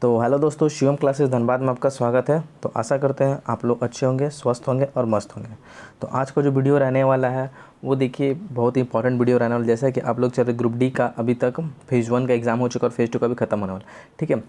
तो हेलो दोस्तों, शिवम क्लासेस धनबाद में आपका स्वागत है। तो आशा करते हैं आप लोग अच्छे होंगे, स्वस्थ होंगे और मस्त होंगे। तो आज का जो वीडियो रहने वाला है वो देखिए बहुत ही इंपॉर्टेंट वीडियो रहने वाला। जैसा कि आप लोग चल रहे ग्रुप डी का अभी तक फेज़ 1 का एग्ज़ाम हो चुका और फेज़ 2 का भी खत्म होने वाला, ठीक है।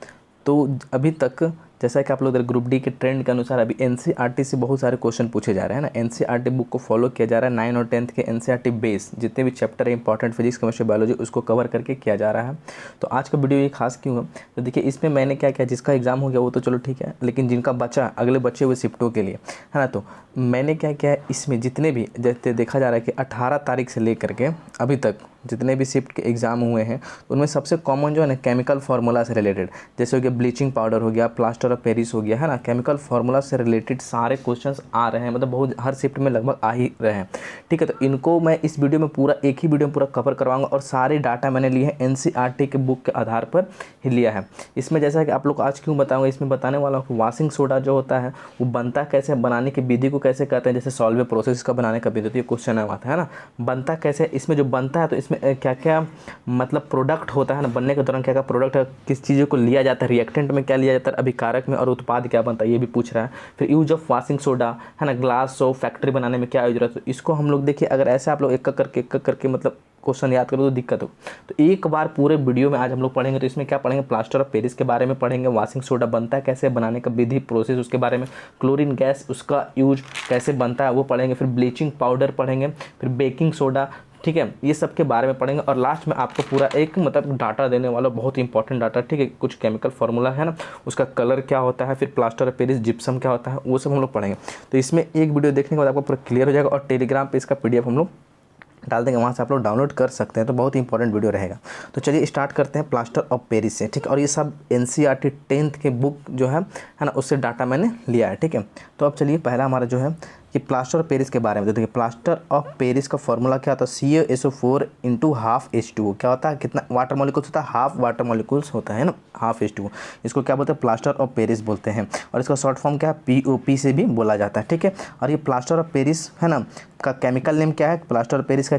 तो अभी तक जैसा कि आप लोग ग्रुप डी के ट्रेंड के अनुसार अभी एनसीईआरटी से बहुत सारे क्वेश्चन पूछे जा रहे हैं ना। एनसीईआरटी बुक को फॉलो किया जा रहा है। 9 और 10th के एनसीईआरटी बेस जितने भी चैप्टर है इंपॉर्टेंट फिजिक्स केमिस्ट्री बायोलॉजी उसको कवर करके किया जा रहा है। तो आज का वीडियो ये खास क्यों है, तो देखिए इसमें मैंने क्या किया, जिसका एग्जाम हो गया वो तो चलो ठीक है, लेकिन जिनका बचा अगले बचे हुए शिफ्टों के लिए है ना, तो मैंने क्या किया है इसमें जितने भी जैसे देखा जा रहा है कि 18 तारीख से लेकर के अभी तक जितने भी शिफ्ट के एग्ज़ाम हुए हैं उनमें सबसे कॉमन जो है ना केमिकल फार्मूला से रिलेटेड, जैसे हो गया ब्लीचिंग पाउडर हो गया, प्लास्टर ऑफ पेरिस हो गया, है ना, केमिकल फार्मूला से रिलेटेड सारे क्वेश्चंस आ रहे हैं। मतलब बहुत हर शिफ्ट में लगभग आ ही रहे हैं, ठीक है। तो इनको मैं इस वीडियो में पूरा एक ही वीडियो में पूरा कवर करवाऊंगा और सारे डाटा मैंने लिए हैं एनसीईआरटी के बुक के आधार पर ही लिया है। इसमें जैसा कि आप लोग आज क्यों बताऊँगा, इसमें बताने वाला हूँ वॉशिंग सोडा जो होता है वो बनता कैसे, बनाने की विधि को कैसे कहते हैं, जैसे सॉल्वे प्रोसेस का बनाने का विधि, तो ये क्वेश्चन आता है ना, बनता कैसे, इसमें जो बनता है तो इसमें क्या क्या मतलब प्रोडक्ट होता है ना, बनने के दौरान क्या क्या प्रोडक्ट है, किस चीज़ों को लिया जाता है, रिएक्टेंट में क्या लिया जाता है, अभिकारक में, और उत्पाद क्या बनता है ये भी पूछ रहा है। फिर यूज ऑफ वॉशिंग सोडा है ना, ग्लास सोप फैक्ट्री बनाने में क्या यूज रहा है, तो इसको हम लोग देखिए अगर ऐसे आप लोग एक करके मतलब क्वेश्चन याद करो तो दिक्कत हो। तो एक बार पूरे वीडियो में आज हम लोग पढ़ेंगे। तो इसमें क्या पढ़ेंगे, प्लास्टर ऑफ पेरिस के बारे में पढ़ेंगे, वॉशिंग सोडा बनता है कैसे, बनाने का विधि प्रोसेस उसके बारे में, क्लोरीन गैस उसका यूज कैसे बनता है वो पढ़ेंगे, फिर ब्लीचिंग पाउडर पढ़ेंगे, फिर बेकिंग सोडा, ठीक है, ये सब के बारे में पढ़ेंगे। और लास्ट में आपको पूरा एक मतलब डाटा देने वाला बहुत इंपॉर्टेंट डाटा, ठीक है, कुछ केमिकल फार्मूला है ना, उसका कलर क्या होता है, फिर प्लास्टर ऑफ पेरिस जिप्सम क्या होता है, वो सब हम लोग पढ़ेंगे। तो इसमें एक वीडियो देखने के बाद आपको पूरा क्लियर हो जाएगा और टेलीग्राम पे इसका पीडीएफ हम लोग डाल देंगे, वहाँ से आप लोग डाउनलोड कर सकते हैं। तो बहुत ही इंपॉर्टेंट वीडियो रहेगा। तो चलिए स्टार्ट करते हैं प्लास्टर ऑफ पेरिस से, ठीक है। और ये सब एनसीईआरटी 10th के बुक जो है ना, उससे डाटा मैंने लिया है, ठीक है। तो अब चलिए पहला हमारा जो है कि प्लास्टर ऑफ पेरिस के बारे में। तो देखिए प्लास्टर ऑफ पेरिस का फॉर्मूला क्या होता है, CaSO4 × ½ H2O। क्या होता है, कितना वाटर मॉलिक्यूल्स होता है, हाफ वाटर मॉलिक्यूल्स होता है ना, ½ H2O। इसको क्या बोलते हैं, प्लास्टर ऑफ पेरिस बोलते हैं। और इसका शॉर्ट फॉर्म क्या है, POP से भी बोला जाता है, ठीक है। और ये प्लास्टर ऑफ पेरिस है ना का केमिकल नेम क्या है, प्लास्टर ऑफ पेरिस का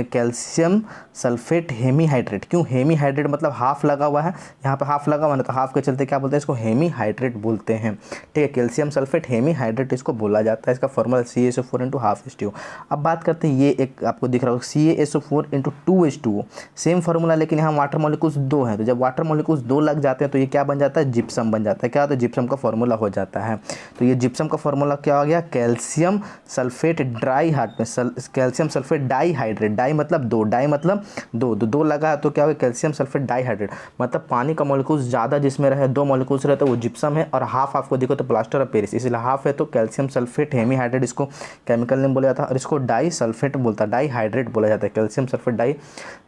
कैल्शियम सल्फेट हेमीहाइड्रेट। क्यों हेमीहाइड्रेट, मतलब हाफ लगा हुआ है, यहाँ पे हाफ लगा हुआ है तो हाफ के चलते क्या बोलते हैं, इसको हेमीहाइड्रेट बोलते हैं, ठीक है। कैल्शियम सल्फेट हेमीहाइड्रेट इसको बोला जाता है। इसका फॉर्मूला CaSO4 × ½ H2O। अब बात करते हैं, ये एक आपको दिख रहा होगा CaSO4 × 2 H2O, सेम फार्मूला, लेकिन यहाँ वाटर मॉलिक्यूल्स 2 हैं। तो जब वाटर मॉलिक्यूल्स 2 लग जाते हैं तो ये क्या बन जाता है, जिप्सम बन जाता है। क्या होता है, जिप्सम का फॉर्मूला हो जाता है। तो ये जिप्सम का फॉर्मूला क्या हो गया, कैल्शियम सल्फेट ड्राई हार्ट में कैल्शियम सल्फेट डाईहाइड्रेट, डाई मतलब 2, डाई मतलब 2 लगा तो क्या होगा, कैल्शियम सल्फेट डाईहाइड्रेट, मतलब पानी का मॉलिक्यूल्स ज़्यादा जिसमें रहे, 2 मॉलिक्यूल्स रहे तो वो जिप्सम है। और हाफ आपको देखो तो प्लास्टर ऑफ पेरिस, इसलिए हाफ है तो कैल्शियम सल्फेट हेमीहाइड्रेट इसको केमिकल नेम बोला जाता है। और इसको डाई सल्फेट बोलता है, डाईहाइड्रेट बोला जाता है, कैल्शियम सल्फेट डाई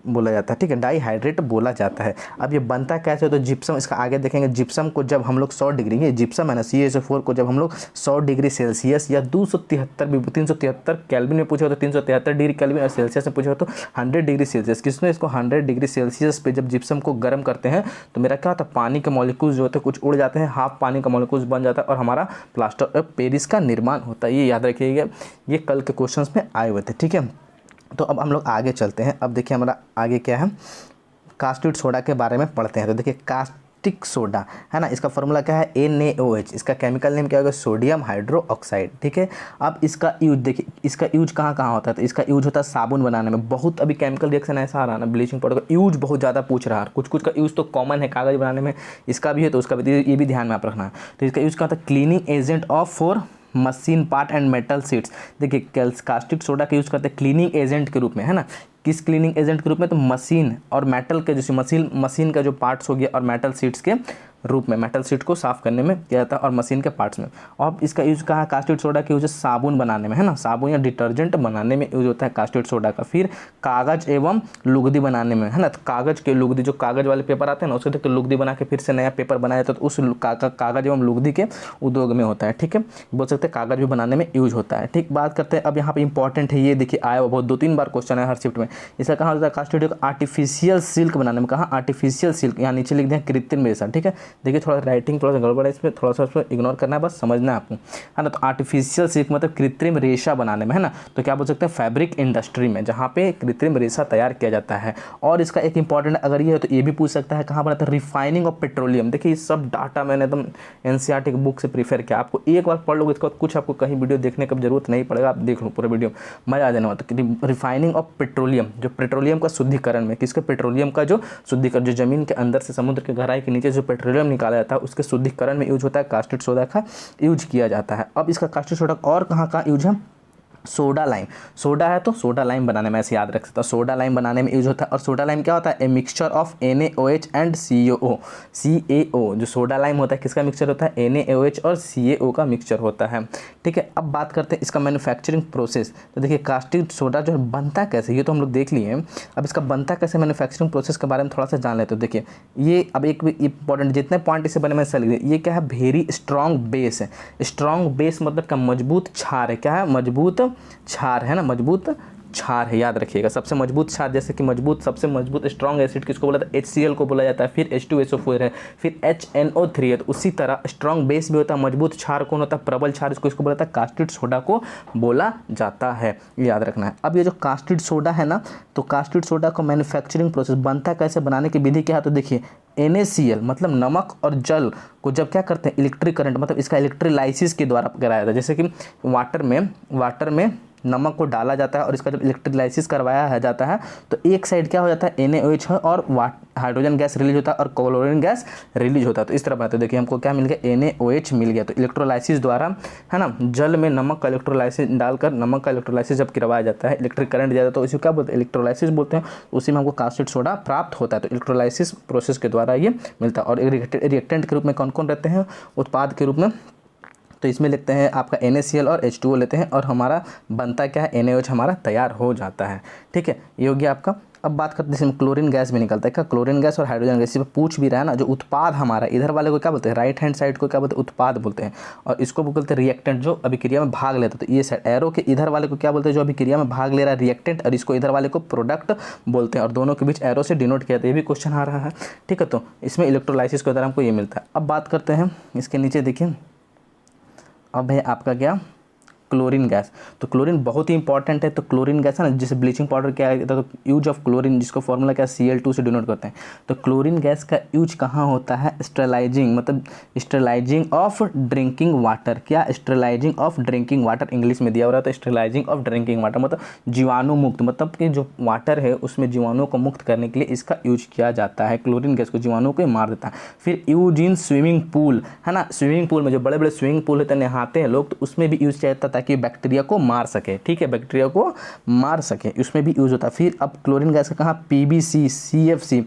बोला जाता है, ठीक है, डाईहाइड्रेट बोला जाता है। अब ये बनता कैसे, तो जिप्सम, इसका आगे देखेंगे। जिप्सम को जब हम लोग 100 डिग्री, ये जिप्सम है ना CaSO4 को जब हम लोग 100 डिग्री सेल्सियस या 373 केल्विन में पूछे हो तो 373 डिग्री केल्विन, और सेल्सियस में पूछे हो तो 100 डिग्री सेल्सियस, किसने इसको 100 डिग्री सेल्सियस पे जब जिप्सम को गर्म करते हैं तो मेरा क्या होता है, पानी के मॉलिक्यूल्स जो होते हैं कुछ उड़ जाते हैं, हाफ पानी का मॉलिक्यूल्स बन जाता है और हमारा प्लास्टर ऑफ पेरिस का निर्माण होता है। ये याद रखिएगा, ये कल के क्वेश्चंस में आए हुए थे, ठीक है। तो अब हम लोग आगे चलते हैं। अब देखिए हमारा आगे क्या है, कास्टिक सोडा के बारे में पढ़ते हैं। तो देखिए कास्टिक सोडा है ना, इसका फॉर्मूला क्या है, NaOH। इसका केमिकल नेम क्या होगा, सोडियम हाइड्रोक्साइड, ठीक है। अब इसका यूज देखिए, इसका यूज कहाँ कहाँ होता है, तो इसका यूज होता है साबुन बनाने में। बहुत अभी केमिकल रिएक्शन ऐसा आ रहा है ना, ब्लीचिंग पाउडर का यूज बहुत ज़्यादा पूछ रहा है। कुछ का यूज़ तो कॉमन है, कागज़ बनाने में इसका भी है तो उसका भी, ये भी ध्यान में आप रखना है। तो इसका यूज़ क्या होता है, cleaning agent of for machine part and metal seats. देखिए कास्टिक सोडा का यूज़ करते हैं क्लीनिंग एजेंट के रूप में, है ना। किस क्लीनिंग एजेंट के रूप में, तो मशीन और मेटल के जैसे मशीन का जो पार्ट्स हो गया और मेटल सीट्स के रूप में, मेटल सीट को साफ करने में किया जाता है और मशीन के पार्ट्स में। और इसका यूज़ कहाँ, कास्टिक सोडा का यूज साबुन बनाने में, है ना, साबुन या डिटर्जेंट बनाने में यूज होता है कास्टिक सोडा का। फिर कागज़ एवं लुगदी बनाने में, है ना, तो कागज़ के लुगदी, जो कागज़ वाले पेपर आते हैं ना, उसके देख लुगदी बना के फिर से नया पेपर बनाया जाता है, तो उस कागज़ एवं लुगदी के उद्योग में होता है, ठीक है। बोल सकते हैं कागज़ भी बनाने में यूज होता है, ठीक। बात करते हैं अब यहाँ पर इंपॉर्टेंट है, ये देखिए आया हुआ बहुत 2-3 बार क्वेश्चन है हर शिफ्ट में। इसका कहाँ होता है, कास्टिक आर्टिफिशियल सिल्क बनाने में, कहाँ आर्टिफिशियल सिल्क, यहाँ नीचे लिख दिया कृत्रिम रेशा, ठीक है। देखिए थोड़ा राइटिंग थोड़ा सा गड़बड़ है इसमें, थोड़ा सा उसको इग्नोर करना है, बस समझना है आपको, है ना। तो आर्टिफिशियल सिल्क मतलब कृत्रिम रेशा बनाने में, है ना, तो क्या बोल सकते हैं फैब्रिक इंडस्ट्री में, जहाँ पे कृत्रिम रेशा तैयार किया जाता है। और इसका एक इंपॉर्टेंट अगर ये है तो ये भी पूछ सकता है कहाँ बनाता है, रिफाइनिंग ऑफ पेट्रोलियम। देखिए सब डाटा मैंने एकदम एनसीईआरटी की बुक से प्रीफर किया, आपको एक बार पढ़ लोगे इसके बाद कुछ आपको कहीं वीडियो देखने की जरूरत नहीं पड़ेगा, आप देख लो पूरा वीडियो, मजा आ जाने वाला। तो रिफाइनिंग ऑफ पेट्रोलियम, जो पेट्रोलियम का शुद्धिकरण में, किसके पेट्रोलियम का जो शुद्धिकरण, जो जमीन के अंदर से समुद्र के गहराई के नीचे जो पेट्रोलियम निकाला जाता है उसके शुद्धिकरण में यूज होता है, कास्टेड सोडा का यूज किया जाता है। अब इसका कास्टेड सोडा और कहाँ का यूज है, सोडा लाइम, सोडा है तो सोडा लाइम बनाने में ऐसे याद रख सकता हूँ, सोडा लाइम बनाने में यूज होता है। और सोडा लाइम क्या होता है, a mixture of NaOH and CaO, जो सोडा लाइम होता है किसका मिक्सचर होता है, NaOH और CaO का मिक्सचर होता है, ठीक है। अब बात करते हैं इसका मैन्युफैक्चरिंग प्रोसेस। तो देखिए कास्टिक सोडा जो है बनता कैसे, ये तो हम लोग देख लिए हैं, अब इसका बनता कैसे मैन्युफैक्चरिंग प्रोसेस के बारे में थोड़ा सा जान लेते हो। देखिए ये अब एक इंपॉर्टेंट जितने पॉइंट इससे बने में चल गए, ये क्या है, वेरी स्ट्रॉन्ग बेस है। स्ट्रॉन्ग बेस मतलब क्या, मजबूत क्षार है, क्या है, मजबूत क्षार है ना, मजबूत क्षार है, याद रखिएगा। सबसे मजबूत क्षार जैसे कि मजबूत, सबसे मजबूत स्ट्रॉन्ग एसिड किसको बोला था, HCl को बोला जाता है, फिर H2SO4 है, फिर HNO3 है। तो उसी तरह स्ट्रॉन्ग बेस भी होता है, मजबूत क्षार कौन होता है, प्रबल क्षार, इसको बोला जाता है कास्टिड सोडा को बोला जाता है, याद रखना है। अब ये जो कास्टिड सोडा है ना, तो कास्टिड सोडा का मैन्युफैक्चरिंग प्रोसेस बनता कैसे, बनाने की विधि क्या है, तो देखिए NaCl मतलब नमक और जल को जब क्या करते हैं, इलेक्ट्रिक करंट मतलब इसका इलेक्ट्रोलाइसिस के द्वारा कराया जाता है। जैसे कि वाटर में नमक को डाला जाता है और इसका जब इलेक्ट्रोलाइसिस करवाया जाता है तो एक साइड क्या हो जाता है, NaOH है और हाइड्रोजन गैस रिलीज होता है और क्लोरीन गैस रिलीज होता है। तो इस तरह बात है, देखिए हमको क्या मिल गया, NaOH मिल गया। तो इलेक्ट्रोलाइसिस द्वारा, है ना, जल में नमक का इलेक्ट्रोलाइसिस डालकर, नमक का इलेक्ट्रोलाइसिस जब करवाया जाता है, इलेक्ट्रिक करंट जाता है, तो इसे क्या बोलते हैं, इलेक्ट्रोलाइसिस बोलते हैं। उसी में हमको कास्टिड सोडा प्राप्त होता है। तो इलेक्ट्रोलाइसिस प्रोसेस के द्वारा ये मिलता है। और रिएक्टेंट के रूप में कौन कौन रहते हैं, उत्पाद के रूप में, तो इसमें लिखते हैं आपका NaCl और H2O लेते हैं और हमारा बनता क्या है, NaOH हमारा तैयार हो जाता है, ठीक है, ये हो गया आपका। अब बात करते हैं इसमें क्लोरीन गैस भी निकलता है, क्या क्लोरीन गैस और हाइड्रोजन गैस, इस पूछ भी रहा है ना। जो उत्पाद हमारा इधर वाले को क्या बोलते हैं, राइट हैंड साइड को क्या बोलते हैं, उत्पाद बोलते हैं, और इसको बोलते हैं रिएक्टेंट, जो अभिक्रिया में भाग लेता है। तो ये साइड एरो के इधर वाले को क्या बोलते हैं, जो अभिक्रिया में भाग ले रहा है, रिएक्टेंट, और इसको इधर वाले को प्रोडक्ट बोलते हैं, और दोनों के बीच एरो से डिनोट किया जाता है। ये भी क्वेश्चन आ रहा है, ठीक है। तो इसमें इलेक्ट्रोलाइसिस के द्वारा हमको ये मिलता है। अब बात करते हैं इसके नीचे, देखिए अब है आपका क्या, क्लोरीन गैस। तो क्लोरीन बहुत ही इंपॉर्टेंट है। तो क्लोरीन गैस है ना, जैसे ब्लीचिंग पाउडर क्या है, तो यूज ऑफ क्लोरीन, जिसको फॉर्मूला क्या Cl2 से डिनोट करते हैं। तो क्लोरीन गैस का यूज कहाँ होता है, स्टेरलाइजिंग, मतलब स्टेरलाइजिंग ऑफ ड्रिंकिंग वाटर, क्या, sterilising of drinking water English में दिया हो रहा है। तो स्टेरलाइजिंग ऑफ ड्रिंकिंग वाटर मतलब जीवाणु मुक्त, मतलब कि जो वाटर है उसमें जीवाणुओं को मुक्त करने के लिए इसका यूज किया जाता है। क्लोरीन गैस को जीवाणुओं को मार देता है। फिर यूज इन स्विमिंग पूल, है ना, स्विमिंग पूल में जो बड़े बड़े स्विमिंग पूल होते हैं, नहाते हैं लोग, तो उसमें भी यूज किया जाता है ताकि बैक्टीरिया को मार सके, ठीक है, बैक्टीरिया को मार सके, उसमें भी यूज होता है। फिर अब क्लोरीन गैस का कहाँ, PBC, CFC,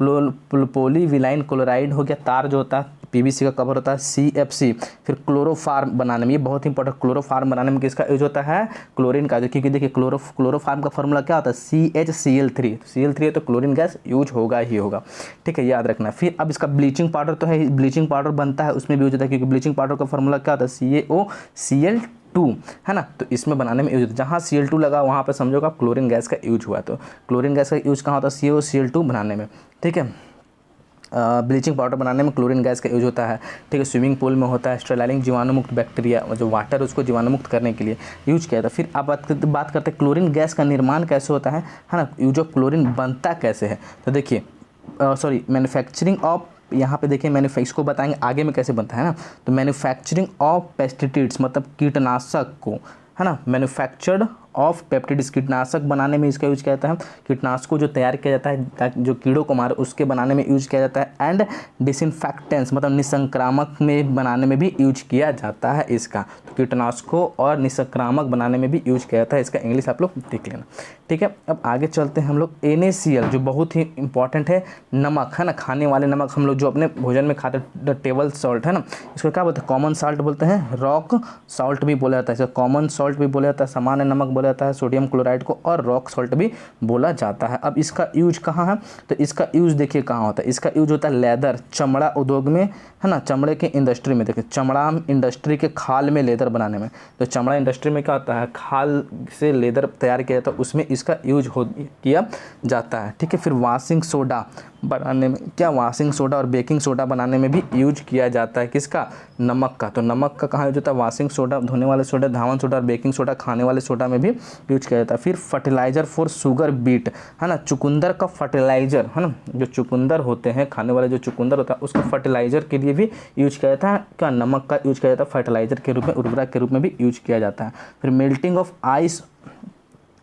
पोलीविलाइन क्लोराइड हो गया, तार जो होता है PVC का कवर होता है, CFC। फिर क्लोरोफार्म बनाने में, ये बहुत इंपॉर्टेंट, क्लोरोफार्म बनाने में किसका यूज होता है, क्लोरीन का। क्योंकि देखिए क्लोरोफार्म का फॉर्मूला क्या होता है, CHCl3, Cl3 है तो क्लोरीन गैस यूज होगा ही होगा, ठीक है, याद रखना। फिर अब इसका ब्लीचिंग पाउडर तो है, ब्लीचिंग पाउडर बनता है, उसमें भी यूज होता है, क्योंकि ब्लीचिंग पाउडर का फॉर्मूला क्या होता है, CaOCl2, है ना। तो इसमें बनाने में यूज होता है, जहाँ Cl2 लगा वहाँ पे समझो आप क्लोरीन गैस का यूज हुआ। तो क्लोरीन गैस का यूज कहाँ होता है, CaOCl2 बनाने में, ठीक है। ब्लीचिंग पाउडर बनाने में क्लोरीन गैस का यूज होता है, ठीक है। स्विमिंग पूल में होता है, स्टेरलाइजिंग जीवाणु मुक्त बैक्टीरिया, जो वाटर उसको जीवाणु मुक्त करने के लिए यूज किया था। फिर आप बात करते हैं क्लोरीन गैस का निर्माण कैसे होता है ना, यूज ऑफ क्लोरीन बनता कैसे है। तो देखिए मैन्युफैक्चरिंग ऑफ, यहाँ पे देखिए इसको बताएंगे आगे में कैसे बनता है ना। तो मैन्युफैक्चरिंग ऑफ पेस्टिसाइड्स मतलब कीटनाशक को, है ना, मैन्युफैक्चर्ड ऑफ पेप्टिड्स, कीटनाशक बनाने में इसका यूज किया जाता है। कीटनाशकों जो तैयार किया जाता है ताकि जो कीड़ों को मारे, उसके बनाने में यूज किया जाता है। एंड डिसइंफेक्टेंट्स मतलब निसंक्रामक में बनाने में भी यूज किया जाता है इसका। तो कीटनाशकों और निसंक्रामक बनाने में भी यूज किया जाता है इसका, इंग्लिश आप लोग देख लेना, ठीक है। अब आगे चलते हैं हम लोग NaCl, जो बहुत ही इंपॉर्टेंट है, नमक, है ना, खाने वाले नमक, हम लोग जो अपने भोजन में खाते हैं, टेबल सॉल्ट, है ना, इसको क्या बोलते हैं, कॉमन साल्ट बोलते हैं, रॉक सॉल्ट भी बोला जाता है, इसको कॉमन सॉल्ट भी बोला जाता है, सामान्य नमक बोला जाता है सोडियम क्लोराइड को, और रॉक सॉल्ट भी बोला जाता है। अब इसका यूज कहाँ है, तो इसका यूज देखिए कहाँ होता है। इसका यूज होता है लेदर, चमड़ा उद्योग में, है ना, चमड़े के इंडस्ट्री में। देखिए चमड़ा इंडस्ट्री के खाल में लेदर बनाने में, तो चमड़ा इंडस्ट्री में क्या होता है, खाल से लेदर तैयार किया जाता है, उसमें इसका यूज किया जाता है। ठीक है, फिर वॉशिंग सोडा बनाने में, क्या वॉशिंग सोडा और बेकिंग सोडा बनाने में भी यूज किया जाता है, किसका, नमक का। तो नमक का कहाँ यूज होता है, वॉशिंग सोडा धोने वाले सोडा, धावन सोडा और बेकिंग सोडा खाने वाले सोडा में भी यूज किया जाता है। फिर फर्टिलाइजर फॉर शुगर बीट, है ना, चुकंदर का फर्टिलाइजर, है ना, जो चुकंदर होते हैं खाने वाले, जो चुकंदर होता है उसको फर्टिलाइजर के लिए भी यूज किया जाता है। क्या, नमक का यूज किया जाता है फर्टिलाइजर के रूप में, उर्वरक के रूप में भी यूज किया जाता है। फिर मेल्टिंग ऑफ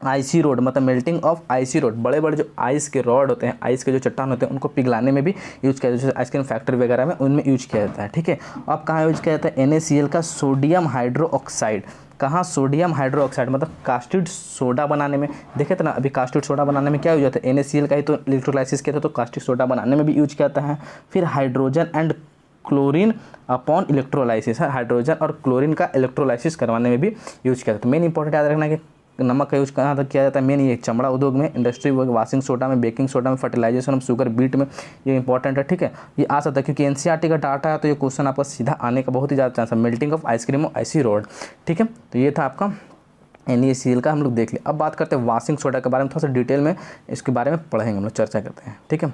आइसी रोड, मतलब मेल्टिंग ऑफ आइसी रोड, बड़े बड़े जो आइस के रॉड होते हैं, आइस के जो चट्टान होते हैं, उनको पिघलाने में भी यूज किया जाता है, जैसे आइसक्रीम फैक्ट्री वगैरह में उनमें यूज किया जाता है। ठीक है, अब कहाँ यूज किया जाता है, NaCl का सोडियम हाइड्रो ऑक्साइड। कहाँ, सोडियम हाइड्रो ऑक्साइड, मतलब कास्टिड सोडा बनाने में। देखे थे ना अभी, कास्टिड सोडा बनाने में क्या यूज होता है, NaCl का ही तो इलेक्ट्रोलाइसिस किया था, तो कास्टिड सोडा बनाने में भी यूज किया जाता है। फिर hydrogen and chlorine upon electrolysis है, हाइड्रोजन और क्लोरीन का इलेक्ट्रोलाइसिस करवाने में भी यूज किया जाता है। मेन इंपॉर्टेंट याद रखना है कि नमक का यूज कहाँ तक किया जाता है, मेन ये चमड़ा उद्योग में, इंडस्ट्री वॉशिंग सोडा में, बेकिंग सोडा में, फर्टिलाइजेशन ऑफ शुगर बीट में, ये इंपॉर्टेंट है। ठीक है, ये आ सकता है क्योंकि NCERT का डाटा है, तो ये क्वेश्चन आपका सीधा आने का बहुत ही ज़्यादा चांस है। मेल्टिंग ऑफ आइसक्रीम और आइसी रोड। ठीक है, तो ये था आपका NaCl का, हम लोग देख लिया। अब बात करते हैं वॉशिंग सोडा के बारे में, थोड़ा सा डिटेल में इसके बारे में पढ़ेंगे, हम लोग चर्चा करते हैं। ठीक है,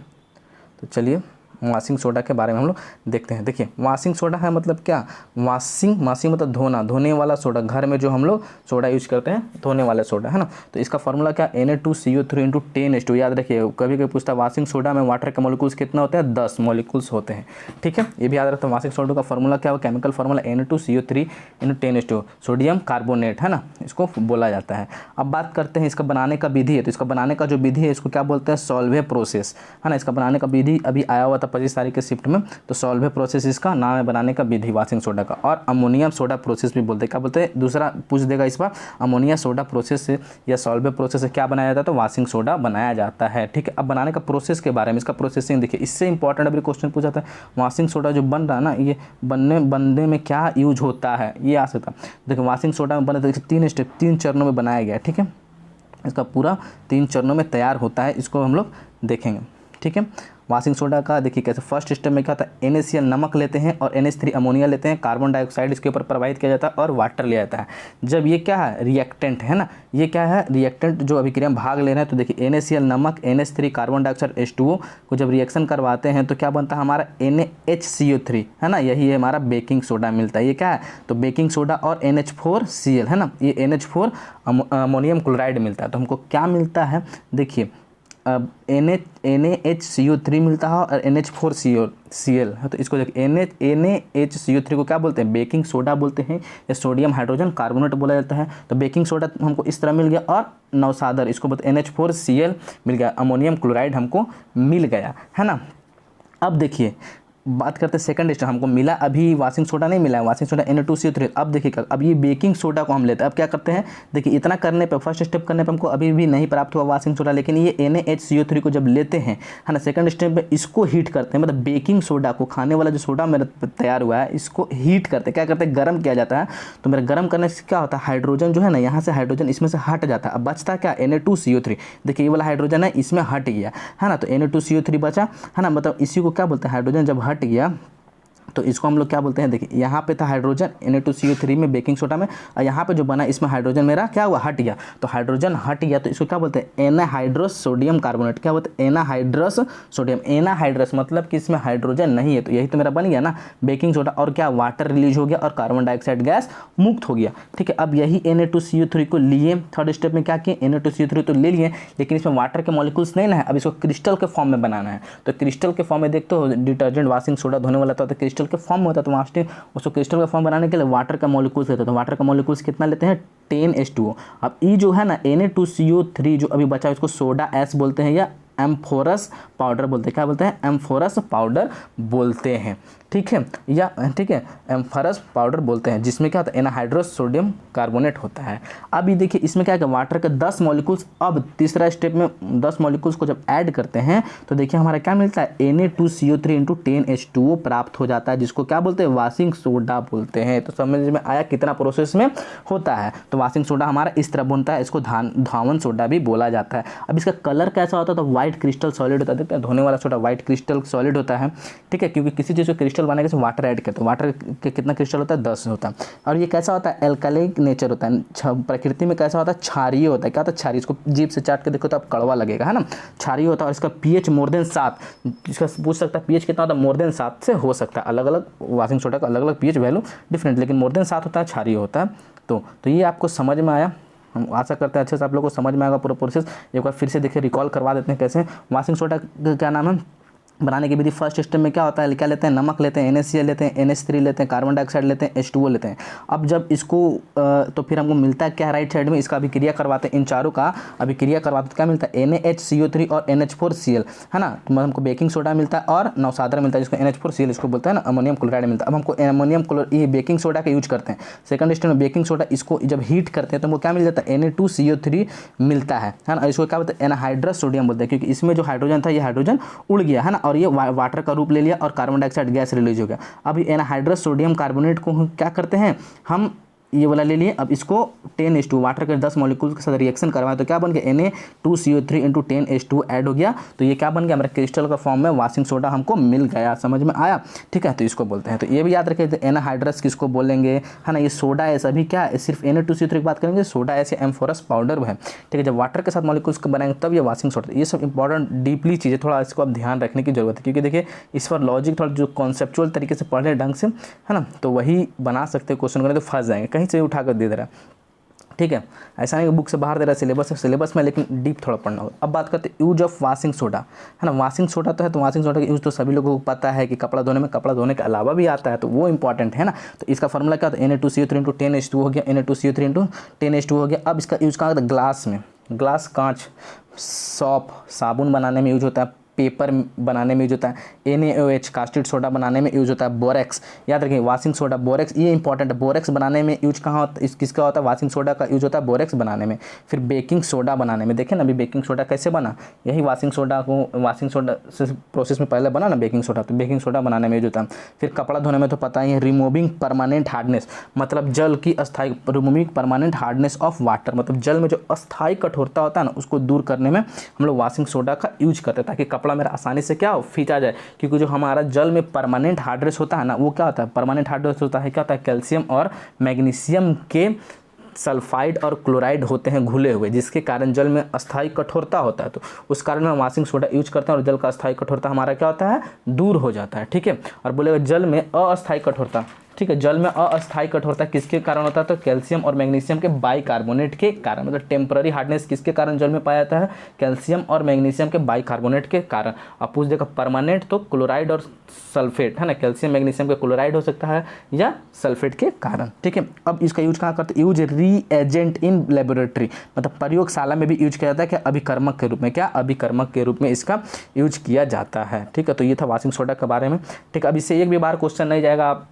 तो चलिए वॉशिंग सोडा के बारे में हम लोग देखते हैं। देखिए वॉशिंग सोडा है मतलब क्या, वॉशिंग मतलब धोना, धोने वाला सोडा। घर में जो हम लोग सोडा यूज करते हैं, धोने वाला सोडा, है ना। तो इसका फॉर्मूला क्या, Na2CO3 × 10H2। याद रखिए, कभी कभी पूछता है वॉशिंग सोडा में वाटर के मॉलिक्यूल्स कितना होते हैं, 10 मॉलिक्यूल्स होते हैं। ठीक है, ये भी याद रखते हैं। वॉशिंग सोडा का फॉर्मूला क्या हो, chemical formula Na2CO3 × 10H2, sodium carbonate, है ना, इसको बोला जाता है। अब बात करते हैं इसका बनाने का विधि है। तो इसका बनाने का जो विधि है, इसको क्या बोलते हैं, सॉल्वे प्रोसेस, है ना। इसका बनाने का विधि अभी आया हुआ था 25 तारीख के शिफ्ट में, तो सॉल्वे प्रोसेस इसका नाम है बनाने का विधि वॉशिंग सोडा का। और अमोनियम सोडा प्रोसेस भी बोलते हैं। क्या बोलते हैं, दूसरा पूछ देगा इस बार, अमोनिया सोडा प्रोसेस से या सॉल्वे प्रोसेस से क्या बनाया जाता है, तो वॉशिंग सोडा बनाया जाता है। ठीक है, अब बनाने का प्रोसेस के बारे में, इसका प्रोसेसिंग देखिए, इससे इंपॉर्टेंट अभी क्वेश्चन पूछा था, वॉशिंग सोडा जो बन रहा है ना, ये बनने में क्या यूज होता है, ये आ सकता है। देखिए वॉशिंग सोडा में बने तो 3 स्टेप, 3 चरणों में बनाया गया है। ठीक है, इसका पूरा 3 चरणों में तैयार होता है, इसको हम लोग देखेंगे। ठीक है, वॉशिंग सोडा का देखिए कैसे, फर्स्ट स्टेप में क्या होता है, NaCl नमक लेते हैं और NH3 अमोनिया लेते हैं, कार्बन डाइऑक्साइड इसके ऊपर प्रवाहित किया जाता है और वाटर लिया जाता है। जब ये क्या है, रिएक्टेंट है ना, ये क्या है, रिएक्टेंट जो अभिक्रिया में भाग ले रहे हैं, तो देखिए NaCl नमक, NH3 कार्बन डाइऑक्साइड, H2O को जब रिएक्शन करवाते हैं तो क्या बनता है हमारा NaHCO3, है ना, यही है हमारा बेकिंग सोडा मिलता है। ये क्या है, तो बेकिंग सोडा और NH4Cl, है ना, ये NH4 अमोनियम क्लोराइड मिलता है। तो हमको क्या मिलता है, देखिए अब NaHCO3 मिलता है और NH4Cl है, तो इसको देखिए NaHCO3 को क्या बोलते हैं, बेकिंग सोडा बोलते हैं, या सोडियम हाइड्रोजन कार्बोनेट बोला जाता है। तो बेकिंग सोडा हमको इस तरह मिल गया, और नौसादर इसको बोलते NH4Cl मिल गया, अमोनियम क्लोराइड हमको मिल गया, है ना। अब देखिए बात करते हैं सेकंड स्टेप, हमको मिला अभी वॉशिंग सोडा नहीं मिला है, वॉशिंग सोडा Na2CO3। अब देखिए अब ये बेकिंग सोडा को हम लेते हैं। अब क्या करते हैं, देखिए इतना करने पे, फर्स्ट स्टेप करने पे हमको अभी भी नहीं प्राप्त हुआ वॉशिंग सोडा, लेकिन ये NaHCO3 को जब लेते हैं, है ना, सेकंड स्टेप में इसको हीट करते हैं, मतलब बेकिंग सोडा को, खाने वाला जो सोडा मेरा तैयार हुआ है, इसको हीट करते हैं। क्या करते हैं, गर्म किया जाता है। तो मेरा गर्म करने से क्या होता है, हाइड्रोजन जो है ना, यहाँ से हाइड्रोजन इसमें से हट जाता है। अब बचता क्या, Na2CO3। देखिए ये वाला हाइड्रोजन है, इसमें हट गया, है ना, तो Na2CO3 बचा, है ना, मतलब इसी को क्या बोलते हैं, हाइड्रोजन जब हट गया तो इसको हम लोग क्या बोलते हैं, देखिए यहाँ पे था हाइड्रोजन Na2CO3 में, बेकिंग सोडा में, और यहाँ पे जो बना इसमें हाइड्रोजन मेरा क्या हुआ, हट गया। तो हाइड्रोजन हट गया तो इसको क्या बोलते हैं, एनाहाइड्रस सोडियम कार्बोनेट। क्या बोलते हैं, एनाहाइड्रस सोडियम। एनाहाइड्रस मतलब कि इसमें हाइड्रोजन नहीं है, तो यही तो मेरा बन गया ना बेकिंग सोडा, और क्या, वाटर रिलीज हो गया और कार्बन डाइऑक्साइड गैस मुक्त हो गया। ठीक है, अब यही Na2CO3 को लिए, थर्ड स्टेप में क्या किए, Na2CO3 तो ले लिए, लेकिन इसमें वाटर के मॉलिक्यूल्स नहीं ना है, अब इसको क्रिस्टल के फॉर्म में बनाना है। तो क्रिस्टल के फॉर्म में देखते हो, डिटर्जेंट वॉशिंग सोडा धोने वाला था, तो क्रिस्टल के फॉर्म में होता है, तो वहाँ उसको क्रिस्टल का फॉर्म बनाने के लिए वाटर का मॉलिक्यूल्स लेते हैं। तो वाटर का मॉलिक्यूल्स कितना लेते हैं, 10H2O। अब ये जो है ना Na2CO3 जो अभी बचा है, इसको सोडा एस बोलते हैं या एम्फोरस पाउडर बोलते हैं। क्या बोलते हैं? एम्फोरस पाउडर बोलते हैं, ठीक है, या ठीक है एम्फोरस पाउडर बोलते हैं, जिसमें क्या होता है एनहाइड्रस सोडियम कार्बोनेट होता है। अब ये देखिए इसमें क्या है, वाटर के 10 मॉलिक्यूल्स, अब तीसरा स्टेप में 10 मॉलिक्यूल्स को जब ऐड करते हैं तो देखिए हमारा क्या मिलता है, Na2CO3 × 10H2O प्राप्त हो जाता है, जिसको क्या बोलते हैं, वाशिंग सोडा बोलते हैं। तो समझ में आया कितना प्रोसेस में होता है। तो वाशिंग सोडा हमारा इस तरह बनता है, इसको धावन सोडा भी बोला जाता है। अब इसका कलर कैसा होता है, तो व्हाइट क्रिस्टल सॉलिड होता है। देखते हैं धोने वाला सोडा व्हाइट क्रिस्टल सॉलिड होता है, ठीक है, क्योंकि किसी चीज़ को क्रिस्टल बनाने के वाटर ऐड करते हैं। वाटर के कितना क्रिस्टल होता है, 10 होता है। और ये कैसा होता है, एल्कालाइन नेचर होता है। प्रकृति में कैसा होता है, क्षारीय होता है। क्या होता है, क्षारीय। इसको जीभ से चाट के देखो तो आप कड़वा लगेगा, है ना, क्षारीय होता है। और इसका pH मोर देन 7, इसका पूछ सकता है pH कितना होता है, मोर देन 7 से हो सकता है। अलग अलग वाशिंग सोडा का अलग अलग pH वैल्यू डिफरेंट, लेकिन मोर देन 7 होता है, क्षारीय होता है। तो ये आपको समझ में आया। हम आशा करते हैं अच्छे से आप लोगों को समझ में आएगा पूरा प्रोसेस। एक बार फिर से देखिए रिकॉल करवा देते हैं कैसे वाशिंग सोडा का क्या नाम है बनाने की विधि। फर्स्ट स्टेप में क्या होता है, क्या लेते हैं, नमक लेते हैं, NaCl लेते हैं, NH3 लेते हैं, कार्बन डाइऑक्साइड लेते हैं, H2O लेते हैं। अब जब इसको तो फिर हमको मिलता है क्या, राइट साइड में इसका अभिक्रिया करवाते हैं, इन चारों का अभिक्रिया करवाते हैं, क्या मिलता है, NaHCO3 और NH4Cl, है ना। तो हमको बेकिंग सोडा मिलता है और नवसादरा मिलता है, जिसको NH4Cl इसको बोलते हैं ना, अमोनियम क्लोराइड मिलता है। अब हमको अमोनियम ये बेकिंग सोडा का यूज करते हैं। सेकंड स्टेप में बेकिंग सोडा, इसको जब हीट करते हैं तो हमको क्या मिल जाता है, Na2CO3 मिलता है ना। इसको क्या बोलते हैं, एनहाइड्रस सोडियम बोलते हैं, क्योंकि इसमें जो हाइड्रोजन था ये हाइड्रोजन उड़ गया, है ना, और ये वाटर का रूप ले लिया और कार्बन डाइऑक्साइड गैस रिलीज हो गया। अब ये एनहाइड्रस सोडियम कार्बोनेट को हम क्या करते हैं, हम ये वाला ले लिए। अब इसको 10H2 वाटर के 10 मॉलिक्यूल्स के साथ रिएक्शन करवाएं तो क्या बन गया, Na2CO3 × 10H2 ऐड हो गया। तो ये क्या बन गया, हमारा क्रिस्टल का फॉर्म में वाशिंग सोडा हमको मिल गया। समझ में आया, ठीक है। तो इसको बोलते हैं, तो ये भी याद रखें, एनहाइड्रस किसको बोलेंगे, है ना। ये सोडा है, सभी क्या है, सिर्फ Na2CO3 की बात करेंगे, सोडा ऐसे एम्फोरस पाउडर है, ठीक है। जब वाटर के साथ मॉलिक्यूल्स को बनाएंगे तब ये वाशिंग सोडा। ये सब इंपॉर्टेंट डीपली चीज़ें, थोड़ा इसको आप ध्यान रखने की जरूरत है, क्योंकि देखिए इस पर लॉजिक थोड़ा जो कॉन्सेप्चुअल तरीके से पढ़ रहे ढंग से, है ना, तो वही बना सकते क्वेश्चन करें तो फंस जाएंगे, कहीं से उठाकर दे दे रहा है, ठीक है। ऐसा नहीं कि बुक से बाहर दे रहा है, सिलेबस में, लेकिन डीप थोड़ा पढ़ना होगा। अब बात करते हैं यूज ऑफ वाशिंग सोडा, है ना। वाशिंग सोडा तो है, तो वाशिंग सोडा का यूज तो सभी लोगों को पता है कि कपड़ा धोने में, कपड़ा धोने के अलावा भी आता है, तो वो इंपॉर्टेंट है ना। तो इसका फॉर्मूला क्या होता है, Na2CO3 × 10H2 हो गया, Na2CO3 × 10H2 हो गया। अब इसका यूज कहाँ होता है, ग्लास में, ग्लास, कांच, सॉप, साबुन बनाने में यूज होता है, पेपर बनाने में यूज होता है, NaOH कास्टिड सोडा बनाने में यूज होता है, बोरेक्स, याद रखिए वाशिंग सोडा, बोरेक्स ये इंपॉर्टेंट है। बोरेक्स बनाने में यूज कहाँ होता है, किसका होता है, वाशिंग सोडा का यूज होता है बोरेक्स बनाने में। फिर बेकिंग सोडा बनाने में, देखें ना अभी बेकिंग सोडा कैसे बना, यही वाशिंग सोडा को, वाशिंग सोडा से प्रोसेस में पहले बना ना बेकिंग सोडा, तो बेकिंग सोडा बनाने में यूज होता है। फिर कपड़ा धोने में तो पता ही है, रिमूविंग परमानेंट हार्डनेस, मतलब जल की अस्थायी, removing permanent hardness of water, मतलब जल में जो अस्थायी कठोरता होता है ना, उसको दूर करने में हम लोग वाशिंग सोडा का यूज करते हैं, ताकि कपड़ा मेरा आसानी से क्या हो, खींचा जाए। क्योंकि जो हमारा जल में परमानेंट हार्डनेस होता है ना, वो क्या होता है, परमानेंट हार्डनेस होता है, क्या होता है, कैल्शियम और मैग्नीशियम के सल्फाइड और क्लोराइड होते हैं घुले हुए, जिसके कारण जल में अस्थायी कठोरता होता है। तो उस कारण हम वाशिंग सोडा यूज करते हैं और जल का अस्थायी कठोरता हमारा क्या होता है, दूर हो जाता है, ठीक है। और बोलेगा जल में अस्थायी कठोरता, ठीक है, जल में अस्थायी कठोरता किसके कारण होता है, तो कैल्शियम और मैग्नीशियम के बाइकार्बोनेट के कारण, मतलब टेम्पररी हार्डनेस किसके कारण जल में पाया जाता है, कैल्शियम और मैग्नीशियम के बाइकार्बोनेट के कारण। अब पूछ देगा परमानेंट, तो क्लोराइड और सल्फेट, है ना, कैल्शियम मैग्नीशियम के क्लोराइड हो सकता है या सल्फेट के कारण, ठीक है। अब इसका यूज कहाँ करते हैं, यूज रीएजेंट इन लेबोरेटरी, मतलब प्रयोगशाला में भी यूज किया जाता है, क्या अभिकर्मक के रूप में, क्या अभिकर्मक के रूप में इसका यूज किया जाता है, ठीक है। तो ये था वाशिंग सोडा के बारे में, ठीक है। अब इससे एक भी बार क्वेश्चन नहीं जाएगा, आप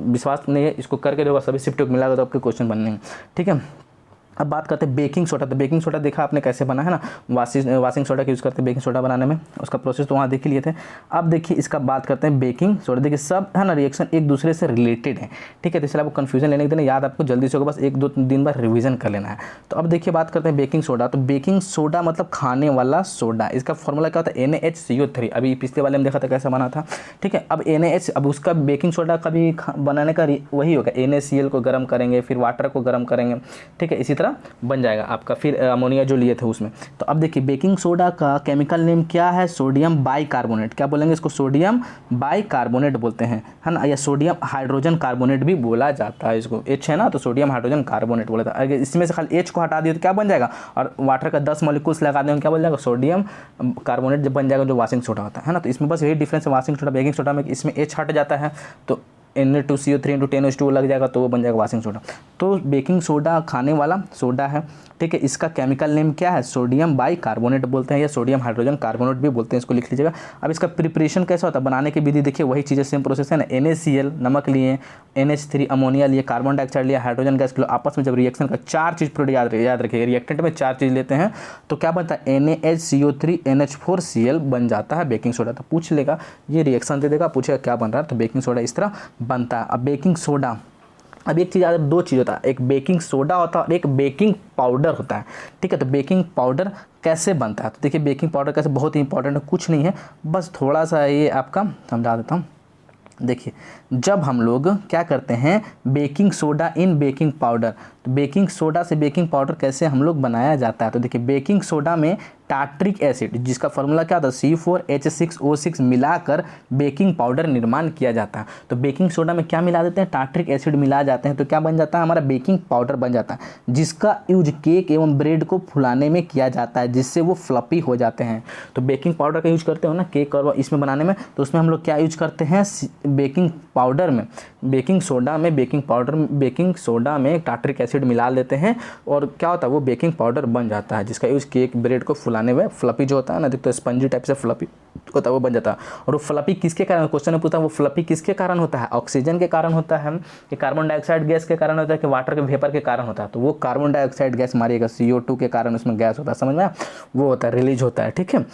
विश्वास नहीं है, इसको करके देखो, सभी शिफ्ट मिलाएगा तो आपके क्वेश्चन बनने, ठीक है। अब बात करते हैं बेकिंग सोडा। तो बेकिंग सोडा देखा आपने कैसे बना है ना, वाशिंग सोडा का यूज़ करते हैं बेकिंग सोडा बनाने में, उसका प्रोसेस तो वहाँ देख ही लिए थे। अब देखिए इसका बात करते हैं बेकिंग सोडा। देखिए सब है ना रिएक्शन एक दूसरे से रिलेटेड है, ठीक है। तो इसलिए आपको कन्फ्यूजन लेने के दिन याद आपको जल्दी से होगा, बस 1-2 दिन बाद रिवीजन कर लेना है। तो अब देखिए बात करते हैं बेकिंग सोडा। तो बेकिंग सोडा मतलब खाने वाला सोडा, इसका फॉर्मूला क्या होता है, NaHCO3। अभी पिछले वाले में देखा था कैसे बना था, ठीक है। अब NaH, अब उसका बेकिंग सोडा का भी बनाने का वही होगा, NaCl को गर्म करेंगे, फिर वाटर को गर्म करेंगे, ठीक है, इसी तरह बन जाएगा आपका, फिर अमोनिया जो लिए थे उसमें। तो अब देखिए बेकिंग सोडा का केमिकल नेम क्या है, सोडियम बाइकार्बोनेट। क्या बोलेंगे इसको, सोडियम बाइकार्बोनेट बोलते हैं, है ना, या सोडियम हाइड्रोजन कार्बोनेट भी बोला जाता है इसको। H है ना, तो सोडियम हाइड्रोजन कार्बोनेट बोला था। अगर इसमें से खाली H को हटा दिए तो क्या बन जाएगा, और वाटर का 10 मॉलिक्यूल्स लगा देंगे, क्या बन जाएगा, सोडियम कार्बोनेट जब बन जाएगा, जो वाशिंग सोडा होता है ना। तो इसमें बस यही डिफरेंस है वाशिंग सोडा बेकिंग सोडा में, इसमें H हट जाता है, तो Na2CO3 इंटू 10H2O लग जाएगा तो वो बन जाएगा वाशिंग सोडा। तो बेकिंग सोडा खाने वाला सोडा है, ठीक है। इसका केमिकल नेम क्या है, सोडियम बाइकार्बोनेट बोलते हैं या सोडियम हाइड्रोजन कार्बोनेट भी बोलते हैं, इसको लिख लीजिएगा। अब इसका प्रिपरेशन कैसा होता है, बनाने की विधि देखिए वही चीज़ें सेम प्रोसेस है ना। NaCl नमक लिए, NH3 अमोनिया लिए, कार्बन डाइऑक्साइड लिया, हाइड्रोजन गैस के आपस में जब रिएक्शन का 4 चीज़ प्रोडक्ट याद रखिएगा, रिएक्टेंट में 4 चीज़ लेते हैं तो क्या बनता है, NaHCO3 NH4Cl बन जाता है बेकिंग सोडा। तो पूछ लेगा, ये रिएक्शन दे देगा, पूछेगा क्या बन रहा है, तो बेकिंग सोडा इस तरह बनता है। अब बेकिंग सोडा, अब एक चीज़, 2 चीज़ होता है, एक बेकिंग सोडा होता है और एक बेकिंग पाउडर होता है, ठीक है। तो बेकिंग पाउडर कैसे बनता है, तो देखिए बेकिंग पाउडर कैसे, बहुत ही इंपॉर्टेंट है, कुछ नहीं है, बस थोड़ा सा ये आपका समझा देता हूँ। देखिए जब हम लोग क्या करते हैं, बेकिंग सोडा इन बेकिंग पाउडर, तो बेकिंग सोडा से बेकिंग पाउडर कैसे हम लोग बनाया जाता है, तो देखिए बेकिंग सोडा में टार्ट्रिक एसिड जिसका फार्मूला क्या था, C4H6O6 मिलाकर बेकिंग पाउडर निर्माण किया जाता है। तो बेकिंग सोडा में क्या मिला देते हैं, टार्ट्रिक एसिड मिला जाते हैं, तो क्या बन जाता है, हमारा बेकिंग पाउडर बन जाता है, जिसका यूज केक एवं ब्रेड को फुलाने में किया जाता है, जिससे वो फ्लफी हो जाते हैं। तो बेकिंग पाउडर का यूज करते हो ना केक और इसमें बनाने में, तो उसमें हम लोग क्या यूज करते हैं, बेकिंग पाउडर में, बेकिंग सोडा में, बेकिंग सोडा में टार्ट्रिक एसिड मिला लेते हैं और क्या होता है, वो बेकिंग पाउडर बन जाता है, जिसका यूज केक ब्रेड को फुलाने में, फ्लफी जो होता है ना, देखते स्पंजी टाइप से फ्लफी होता है, वो बन जाता है। और वो फ्लफी किसके कारण, क्वेश्चन में पूछता है वो फ्लफी किसके कारण होता है, ऑक्सीजन के कारण होता है कि कार्बन डाइऑक्साइड गैस के कारण होता है कि वाटर के वेपर के कारण होता है, तो वो कार्बन डाइऑक्साइड गैस मारिएगा, CO2 के कारण उसमें गैस होता है, समझ में, वो होता है, रिलीज होता है, ठीक है।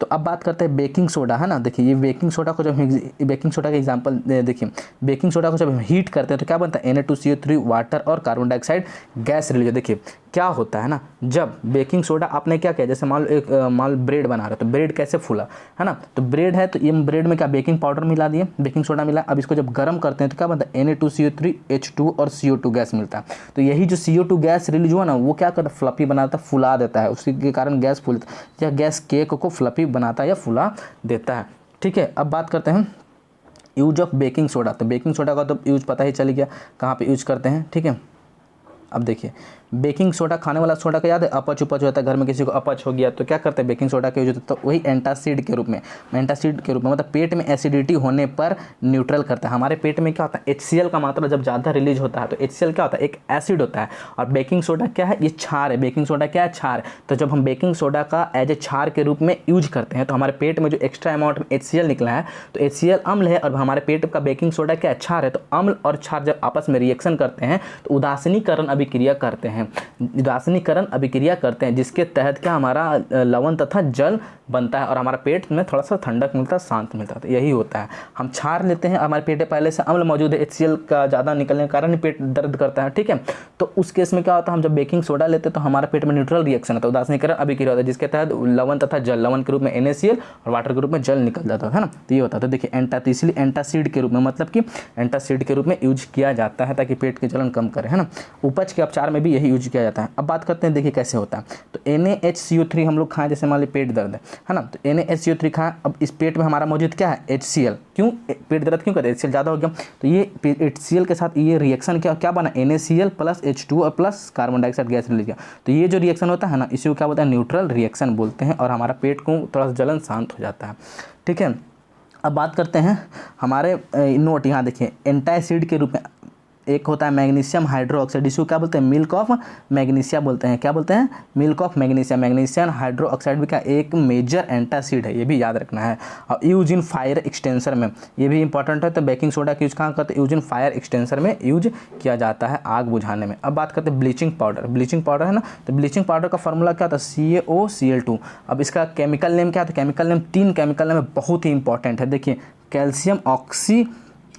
तो अब बात करते हैं बेकिंग सोडा, है ना। देखिए ये बेकिंग सोडा को जब बेकिंग सोडा का एग्जाम्पल देखिए, बेकिंग सोडा को जब हम हीट करते हैं तो क्या बनता है, Na2CO3 वाटर और कार्बन डाइऑक्साइड गैस रिलीज। देखिए क्या होता है ना, जब बेकिंग सोडा आपने क्या किया, जैसे मान लो ब्रेड बना रहे हो, तो ब्रेड कैसे फूला, है ना, तो ब्रेड है तो ये ब्रेड में क्या बेकिंग पाउडर मिला दिए, बेकिंग सोडा मिला, अब इसको जब गर्म करते हैं तो क्या बनता है, Na2CO3 H2 और CO2 गैस मिलता है। तो यही जो CO2 गैस रिलीज हुआ ना, वो क्या करता है, फ्लफी बनाता है, फुला देता है, उसी के कारण गैस फूलता है, या गैस केक को फ्लफी बनाता है या फुला देता है, ठीक है। अब बात करते हैं यूज ऑफ बेकिंग सोडा। तो बेकिंग सोडा का तो यूज पता ही चल गया कहाँ पे यूज करते हैं, ठीक है। अब देखिए बेकिंग सोडा खाने वाला सोडा का याद है, अपच उपच होता है, घर में किसी को अपच हो गया तो क्या करते हैं, बेकिंग सोडा का यूज होता है, तो वही एंटासिड के रूप में, मतलब पेट में एसिडिटी होने पर न्यूट्रल करता है। हमारे पेट में क्या होता है, HCl का मात्रा जब ज़्यादा रिलीज होता है, तो HCl क्या होता है, एक एसिड होता है, और बेकिंग सोडा क्या है, ये क्षार है, बेकिंग सोडा क्या है, क्षार। तो जब हम बेकिंग सोडा का एज ए क्षार के रूप में यूज करते हैं तो हमारे पेट में जो एक्स्ट्रा अमाउंट में HCl निकला है, तो HCl अम्ल है और हमारे पेट का बेकिंग सोडा क्या है, क्षार है। तो अम्ल और क्षार जब आपस में रिएक्शन करते हैं तो उदासीनीकरण अभिक्रिया करते हैं, उदासीनीकरण अभिक्रिया करते हैं, जिसके तहत क्या हमारा लवण तथा जल बनता है और हमारा पेट में थोड़ा सा ठंडक मिलता है, शांत मिलता है। तो यही होता है, हम क्षार लेते हैं, हमारे पेट में पहले से अम्ल मौजूद है, HCl का ज़्यादा निकलने के कारण पेट दर्द करता है, ठीक है। तो उस केस में क्या होता है, हम जब बेकिंग सोडा लेते हैं तो हमारा पेट में न्यूट्रल रिएक्शन होता है, उदासीनीकरण अभिक्रिया होता है, जिसके तहत लवण तथा जल, लवण के रूप में NaCl और वाटर के रूप में जल निकल जाता है ना। तो ये होता है। तो देखिए इसलिए एंटासिड के रूप में, मतलब कि एंटासिड के रूप में यूज किया जाता है ताकि पेट की जलन कम करे, है ना। उपज के उपचार में भी यही यूज किया जाता है। अब बात करते हैं, देखिए कैसे होता है। तो NaHCO3 हम लोग खाएं, जैसे मान लीजिए पेट दर्द है ना, तो NaHCO3 खाएं। अब इस पेट में हमारा मौजूद क्या है, HCl। क्यों पेट दर्द क्यों करते हैं, HCl ज़्यादा हो गया, तो ये HCl के साथ ये रिएक्शन क्या बना, NaCl प्लस H2 और plus carbon dioxide gas release किया। तो ये जो रिएक्शन होता है ना, इसी को क्या बोलते हैं, न्यूट्रल रिएक्शन बोलते हैं, और हमारा पेट को थोड़ा सा जलन शांत हो जाता है, ठीक है। अब बात करते हैं हमारे नोट, यहाँ देखिए एंटासिड के रूप में एक होता है मैग्नीशियम हाइड्रोक्साइड, इसको क्या बोलते हैं, मिल्क ऑफ मैग्नीशिया बोलते हैं। क्या बोलते हैं, milk of magnesia. Magnesium hydroxide भी क्या एक मेजर एंटासिड है, ये भी याद रखना है। और यूज इन फायर एक्सटेंसर में, ये भी इंपॉर्टेंट है। तो बेकिंग सोडा का यूज कहाँ करते हैं, यूज इन फायर एक्सटेंसर में यूज किया जाता है, आग बुझाने में। अब बात करते हैं ब्लीचिंग पाउडर। ब्लीचिंग पाउडर है ना, तो ब्लीचिंग पाउडर का फॉर्मूला क्या था, CaOCl2। अब इसका केमिकल नेम क्या था, केमिकल नेम 3 केमिकल नेम बहुत ही इंपॉर्टेंट है। देखिए कैल्शियम ऑक्सी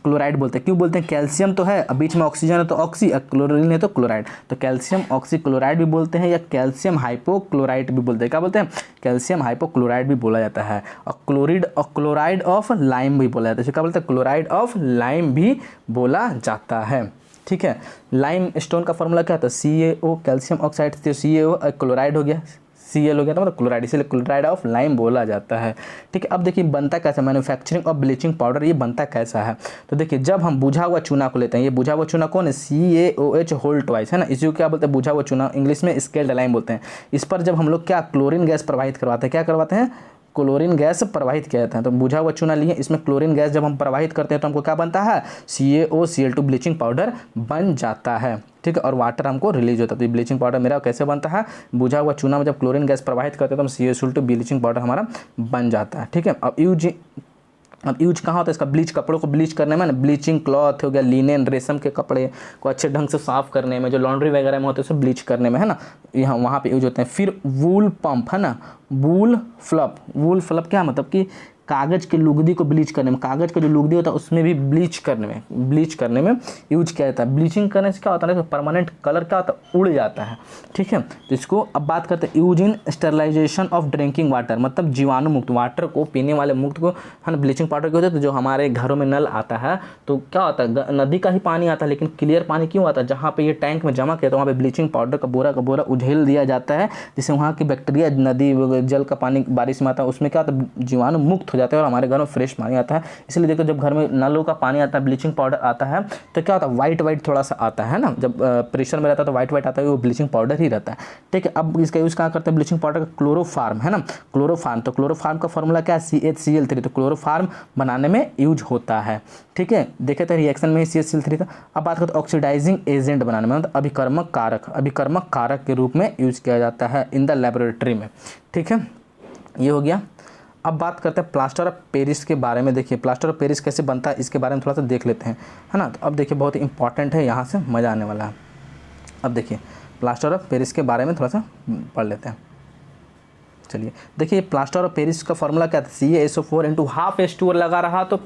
क्लोराइड बोलते हैं। क्यों बोलते हैं, कैल्शियम तो है, अब बीच में ऑक्सीजन है तो ऑक्सी, क्लोरीन है तो क्लोराइड, तो कैल्शियम ऑक्सी क्लोराइड भी बोलते हैं, या कैल्शियम हाइपोक्लोराइड भी बोलते हैं। क्या बोलते हैं, कैल्शियम हाइपोक्लोराइड भी बोला जाता है। और क्लोराइड ऑफ लाइम भी बोला जाता है। क्या बोलते हैं, क्लोराइड ऑफ लाइम भी बोला जाता है, ठीक है। लाइम स्टोन का फॉर्मूला क्या था, CaO, कैल्शियम ऑक्साइड, तो CaO क्लोराइड हो गया, Cl हो गया, तो मतलब क्लोराइड, इसलिए क्लोराइड ऑफ लाइम बोला जाता है, ठीक है। अब देखिए बनता कैसा, मैन्युफैक्चरिंग ऑफ ब्लीचिंग पाउडर, ये बनता कैसा है। तो देखिए जब हम बुझा हुआ चूना को लेते हैं, ये बुझा हुआ चूना कौन है, CaOH होल ट्वाइस, है ना, इसी को क्या बोलते हैं, बुझा हुआ चूना, इंग्लिश में स्केल्ड लाइम बोलते हैं। इस पर जब हम लोग क्या क्लोरीन गैस प्रवाहित करवाते हैं, क्या करवाते हैं, क्लोरीन गैस प्रवाहित किया जाता है। तो बुझा हुआ चूना लिए, इसमें क्लोरीन गैस जब हम प्रवाहित करते हैं तो हमको क्या बनता है, CaOCl2 ब्लीचिंग पाउडर बन जाता है, ठीक है। और वाटर हमको रिलीज होता है। तो ये ब्लीचिंग पाउडर मेरा कैसे बनता है, बुझा हुआ चूना में जब क्लोरीन गैस प्रवाहित करते हैं तो हम CaOCl2 ब्लीचिंग पाउडर हमारा बन जाता है, ठीक है। अब यूज कहाँ होता है इसका, ब्लीच, कपड़ों को ब्लीच करने में ना, ब्लीचिंग क्लॉथ हो गया, लिनेन रेशम के कपड़े को अच्छे ढंग से साफ करने में, जो लॉन्ड्री वगैरह में होते हैं उसे ब्लीच करने में, है ना, यहाँ वहाँ पे यूज होते हैं। फिर वूल पंप, है ना, वूल फ्लप क्या मतलब कि कागज़ के लुगदी को ब्लीच करने में, कागज़ का जो लुगदी होता है उसमें भी ब्लीच करने में यूज किया जाता है। ब्लीचिंग करने से क्या होता है ना, परमानेंट कलर क्या होता है, उड़ जाता है, ठीक है। तो इसको अब बात करते हैं use in sterilization of drinking water, मतलब जीवाणु मुक्त वाटर को, पीने वाले मुक्त को, है ना। ब्लीचिंग पाउडर क्या होता है, तो जो हमारे घरों में नल आता है तो क्या होता है, नदी का ही पानी आता है, लेकिन क्लियर पानी क्यों आता है, जहाँ पे ये टैंक में जमा किया तो वहाँ पे ब्लीचिंग पाउडर का बोरा उझेल दिया जाता है, जिससे वहाँ की बैक्टीरिया, नदी जल का पानी बारिश में आता है उसमें क्या होता है, जीवाणु मुक्त हो जाते हैं और हमारे घर में फ्रेश पानी आता है। इसलिए देखो जब घर में नलों का पानी आता है, ब्लीचिंग पाउडर आता है तो क्या होता है, वाइट थोड़ा सा आता है ना, जब प्रेशर में रहता है तो वाइट आता है, वो ब्लीचिंग पाउडर ही रहता है, ठीक है। अब इसका यूज़ कहाँ करते हैं, ब्लीचिंग पाउडर का क्लोरोफार्म, है ना, क्लोरोफार्म। तो क्लोरोफार्म का फॉर्मूला क्या है, CHCl3, तो क्लोरोफार्म बनाने में यूज होता है, ठीक है। देखे थे रिएक्शन में CHCl3 था। अब बात करते हैं ऑक्सीडाइजिंग एजेंट बनाने में, मतलब अभिकर्मक कारक के रूप में यूज किया जाता है इन द लेबोरेटरी में, ठीक है। ये हो गया। अब बात करते हैं प्लास्टर ऑफ पेरिस के बारे में। देखिए प्लास्टर ऑफ पेरिस कैसे बनता है इसके बारे में थोड़ा सा देख लेते हैं, है ना। तो अब देखिए बहुत ही इंपॉर्टेंट है, यहाँ से मज़ा आने वाला है। अब देखिए प्लास्टर ऑफ पेरिस के बारे में थोड़ा सा पढ़ लेते हैं। चलिए देखिए प्लास्टर ऑफ पेरिस का फॉर्मूला क्या था, CaSO4 × हाफ H2O लगा रहा तो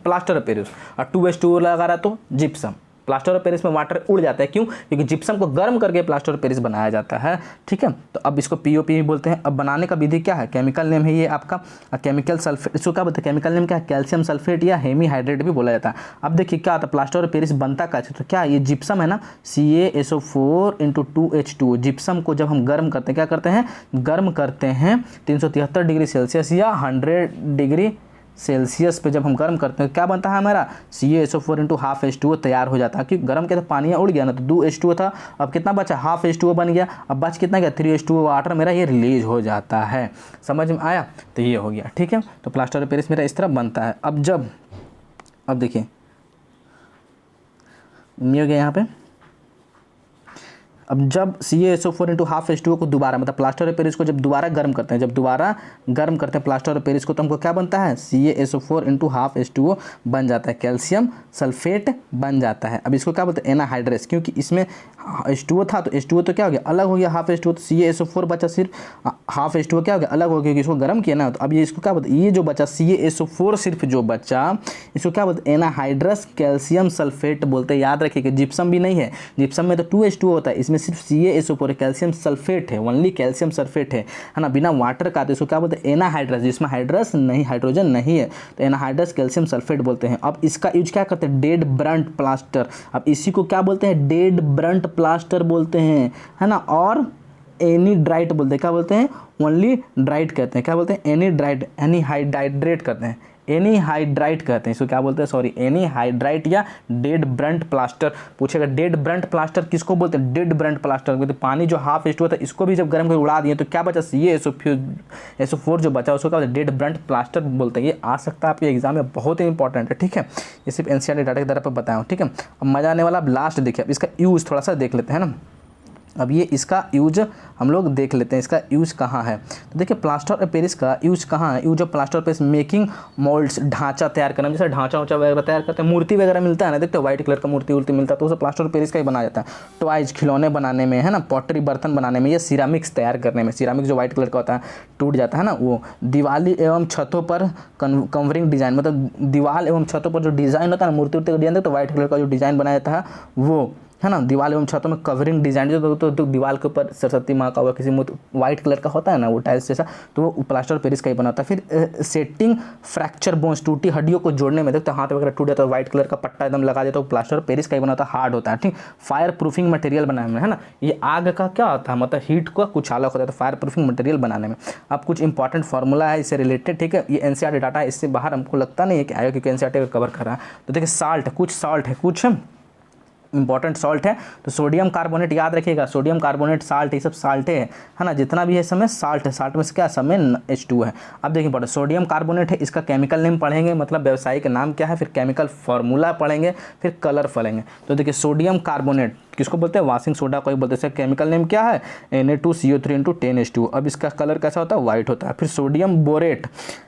प्लास्टर ऑफ पेरिस, और 2H2O लगा रहा तो जिप्सम। प्लास्टर ऑफ पेरिस में वाटर उड़ जाता है, क्यों, क्योंकि जिप्सम को गर्म करके प्लास्टर ऑफ पेरिस बनाया जाता है, ठीक है। तो अब इसको POP भी बोलते हैं। अब बनाने का विधि क्या है, केमिकल नेम है ये आपका केमिकल सल्फेट, इसको क्या बोलते हैं, केमिकल नेम क्या है, कैल्शियम सल्फेट या हेमीहाइड्रेट भी बोला जाता है। अब देखिए क्या आता है, प्लास्टर ऑफ पेरिस बनता कैसे, तो क्या ये जिप्सम है ना, CaSO4 × 2H2O, जिप्सम को जब हम गर्म करते हैं, क्या करते हैं, गर्म करते हैं 373 डिग्री सेल्सियस या 100 डिग्री सेल्सियस पे जब हम गर्म करते हैं क्या बनता है हमारा, CaSO4 × हाफ H2O तैयार हो जाता है। क्योंकि गर्म के तो पानी उड़ गया ना, तो 2H2O था, अब कितना बचा, हाफ H2O बन गया, अब बच कितना गया, 3H2O वाटर मेरा ये रिलीज हो जाता है। समझ में आया, तो ये हो गया, ठीक है। तो प्लास्टर ऑफ पेरिस मेरा इस तरह बनता है। अब देखिए ये हो गया यहाँ पे। अब जब CaSO4 × हाफ H2O को दोबारा, मतलब प्लास्टर ऑफ पेरिस को जब दोबारा गर्म करते हैं, प्लास्टर ऑफ पेरिस को, तो हमको क्या बनता है, CaSO4 × हाफ H2O बन जाता है, कैल्शियम सल्फेट बन जाता है। अब इसको क्या बोलते हैं, एनाहाइड्रस, क्योंकि इसमें H2O था तो H2O तो क्या हो गया, अलग हो गया, हाफ H2O, तो CaSO4 बचा, सिर्फ हाफ H2O क्या हो गया, अलग हो गया, क्योंकि इसको गर्म किया ना। तो अब ये इसको क्या बोलते हैं, ये जो बचा CaSO4 सिर्फ जो बचा, इसको क्या बोलते हैं, एनाहाइड्रस कैल्शियम सल्फेट बोलते हैं। याद रखिए कि जिप्सम भी नहीं है, जिप्सम में तो 2H2O होता है, इसमें सिर्फ CaSO4 कैल्शियम सल्फेट है, ओनली कैल्शियम सल्फेट है ना, बिना वाटर का। तो इसको क्या बोलते हैं, एनाहाइड्रस, जिसमें हाइड्रस नहीं, हाइड्रोजन नहीं है, तो एनाहाइड्रस कैल्शियम सल्फेट बोलते हैं। अब इसका यूज क्या करते हैं, डेड ब्रंट प्लास्टर। अब इसी को क्या बोलते हैं, डेड ब्रंट प्लास्टर बोलते हैं, है ना। और एनी ड्राइट बोलते हैं, क्या बोलते हैं, ओनली ड्राइट कहते हैं, क्या बोलते हैं, एनी ड्राइट, एनी हाइड्राइट कहते हैं, एनी हाइड्राइट कहते हैं इसको, क्या बोलते हैं, सॉरी, एनी हाइड्राइट या डेड ब्रंट प्लास्टर। पूछेगा डेड ब्रंट प्लास्टर किसको बोलते हैं, डेड ब्रंट प्लास्टर बोलते हैं। पानी जो हाफ H2O था इसको भी जब गर्म करके उड़ा दिए तो क्या बचा, CaSO4 जो बचा उसको क्या बोलते हैं, डेड ब्रंट प्लास्टर बोलते हैं। ये आ सकता है आपके एग्जाम में, बहुत ही इंपॉर्टेंट है, ठीक है। ये सिर्फ NCERT डाटा के द्वारा पर बताया हूँ, ठीक है। अब मजा आने वाला, अब लास्ट देखिए, अब इसका यूज़ थोड़ा सा देख लेते हैं ना। अब ये इसका यूज हम लोग देख लेते हैं, इसका यूज कहाँ है। तो देखिए प्लास्टर ऑफ पेरिस का यूज कहाँ है, use of plaster of Paris making moulds, ढांचा तैयार करना, जैसे ढांचा वगैरह तैयार करते हैं, मूर्ति वगैरह मिलता है ना, देखते हो व्हाइट कलर का मूर्ति मिलता है, तो उसे प्लास्टर ऑफ पेरिस का ही बनाया जाता है। टॉयज, खिलौने बनाने में, है ना, पॉटरी बर्तन बनाने में, या सिरामिक्स तैयार करने में, सिरामिक्स जो व्हाइट कलर का होता है टूट जाता है ना, वो दिवाली एवं छतों पर कवरिंग डिजाइन, मतलब दीवार एवं छतों पर जो डिजाइन होता है ना, मूर्ति का डिजाइन, तो व्हाइट कलर का जो डिजाइन बनाया जाता है वो, है ना, दीवार एवं छतों में कवरिंग डिजाइन जो तो दीवार के ऊपर सरस्वती माँ का हुआ, किसी व्हाइट कलर का होता है ना वो टाइल्स जैसा, तो वो प्लास्टर ऑफ पेरिस का ही बना होता है। फिर सेटिंग फ्रैक्चर बोन्स, टूटी हड्डियों को जोड़ने में, देखते हाथ वगैरह टूट जाता है, व्हाइट कलर का पट्टा एकदम लगा देता है, तो प्लास्टर ऑफ पेरिस का ही बना होता है, हार्ड होता है, ठीक। फायर प्रूफिंग मटेरियल बनाने में, है ना, ये आग का क्या होता है, मतलब हीट का कुछ अलग होता है, तो फायर प्रूफिंग मटेरियल बनाने में। अब कुछ इंपॉर्टेंट फार्मूला है इससे रिलेटेड, ठीक है। ये NCERT डाटा है, इससे बाहर हमको लगता नहीं है कि आएगा, क्योंकि NCERT का कवर कर रहा है। तो देखिए साल्ट, कुछ साल्ट है, कुछ इंपॉर्टेंट सॉल्ट है। तो सोडियम कार्बोनेट याद रखिएगा, सोडियम कार्बोनेट साल्ट, ये सब साल्ट है ना, जितना भी है समय साल्ट है, साल्ट में से क्या समय H2 है। अब देखिए इंपॉर्टेंट सोडियम कार्बोनेट है, इसका केमिकल नेम पढ़ेंगे, मतलब व्यावसायिक नाम क्या है, फिर केमिकल फार्मूला पढ़ेंगे, फिर कलर पढ़ेंगे। तो देखिए सोडियम कार्बोनेट किसको बोलते हैं, वाशिंग सोडा को ही बोलते हैं। इसका केमिकल नेम क्या है, Na2CO3 × 10H2। अब इसका कलर कैसा होता है, वाइट होता है। फिर सोडियम बोरेट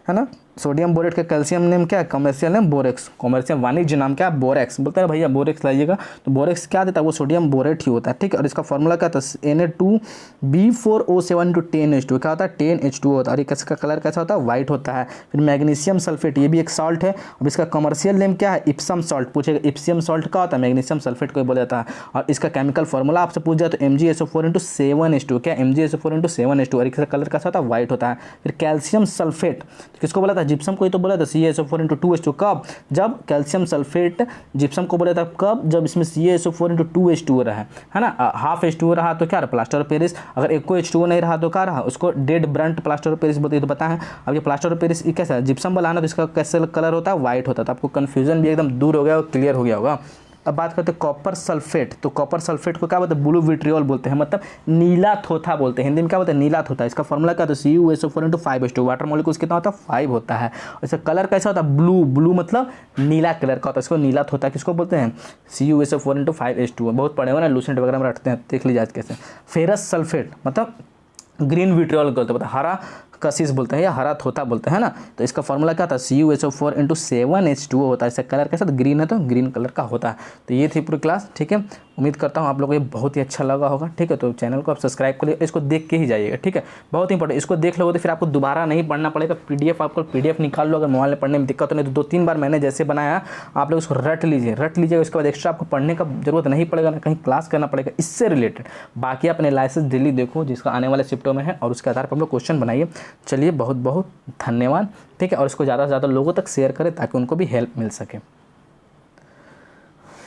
है ना, सोडियम बोरेट का कैल्शियम नेम क्या है, कमर्शियल नेम बोरेक्स, कमर्शियल वाणिज्य नाम क्या है, बोरेक्स। बोलते हैं भैया बोरेक्स लाइएगा, तो बोरेक्स क्या देता है, वो सोडियम बोरेट ही होता है, ठीक है। और इसका फॉर्मूला क्या था, Na2B4O7 × 10H2, क्या होता है 10H2 होता है। और इसका कलर कैसा होता है, वाइट होता है। फिर मैग्नीशियम सल्फेट, ये भी एक सॉल्ट है। अब इसका कमर्शियल नेम क्या है, इप्सम सॉल्ट, पूछेगा इप्सियम सॉल्ट का होता है, मैग्नीशियम सल्फेट को बोला जाता है। और इसका केमिकल फॉर्मूला आपसे पूछ जाए तो MgSO4 × 7H2, क्या MgSO4 × 7H2। और इसका कलर कैसा होता है, वाइट होता है। फिर कैल्शियम सल्फेट किसको बोला था, जिप्सम को ही तो बोला था, CaSO4 × 2H2। कब, जब कैल्शियम सल्फेट जिप्सम को बोला था, कब, जब इसमें CaSO4 × 2H2 रहा है ना, हाफ H2 रहा तो क्या रहा, प्लास्टर ऑफ पेरिस। अगर एक को H2 नहीं रहा तो क्या रहा, उसको dead Brunt plaster of Paris बोलते हैं, तो पता है। अब ये प्लास्टर ऑफ पेरिस कैसा है, जिप्सम वाला ना, तो इसका कैसे कलर होता है, वाइट होता है। तो आपको कन्फ्यूजन भी एकदम दूर हो गया और क्लियर हो गया होगा। अब बात करते हैं कॉपर सल्फेट। तो कॉपर सल्फेट को क्या बोलते हैं, ब्लू विट्रियोल बोलते हैं, मतलब नीला थोथा बोलते हैं, हिंदी में क्या बोलते हैं, नीला थोथा। इसका फॉर्मूला क्या होता है, CuSO4 × 5H2। वाटर मॉलिक्यूल्स कितना होता है, 5 होता है। और इसका कलर कैसा होता है, ब्लू, ब्लू मतलब नीला कलर का होता है, इसको नीला थोथा किसको बोलते हैं, CuSO4 × 5H2। बहुत पढ़े हो ना, लूसेंट वगैरह में रटते हैं, देख लीजिए आज कैसे। फेरस सल्फेट मतलब ग्रीन विट्रियोल बोलते हैं, हरा कशिश बोलते हैं या हरा थोथा बोलते हैं ना। तो इसका फॉर्मूला क्या था, CuSO4 × 7H2 होता है। इसका कलर कैसा, ग्रीन है तो ग्रीन कलर का होता है। तो ये थी पूरी क्लास, ठीक है। उम्मीद करता हूँ आप लोगों को ये बहुत ही अच्छा लगा होगा, ठीक है। तो चैनल को आप सब्सक्राइब करिए, इसको देख के ही जाइएगा, ठीक है। बहुत इंपॉर्टेंट, इसको देख लोगे तो फिर आपको दोबारा नहीं पढ़ना पड़ेगा। PDF आपको PDF निकाल लो, अगर मोबाइल में पढ़ने में दिक्कत नहीं तो 2-3 बार मैंने जैसे बनाया आप लोग उसको रट लीजिए। उसके बाद एक्स्ट्रा आपको पढ़ने का जरूरत नहीं पड़ेगा, ना कहीं क्लास करना पड़ेगा इससे रिलेटेड। बाकी अपने लाइसेंस डेली देखो जिसका आने वाले शिफ्टों में है, और उसके आधार पर हम लोग क्वेश्चन बनाइए। चलिए बहुत बहुत धन्यवाद, ठीक है। और इसको ज़्यादा से ज़्यादा लोगों तक शेयर करें ताकि उनको भी हेल्प मिल सके।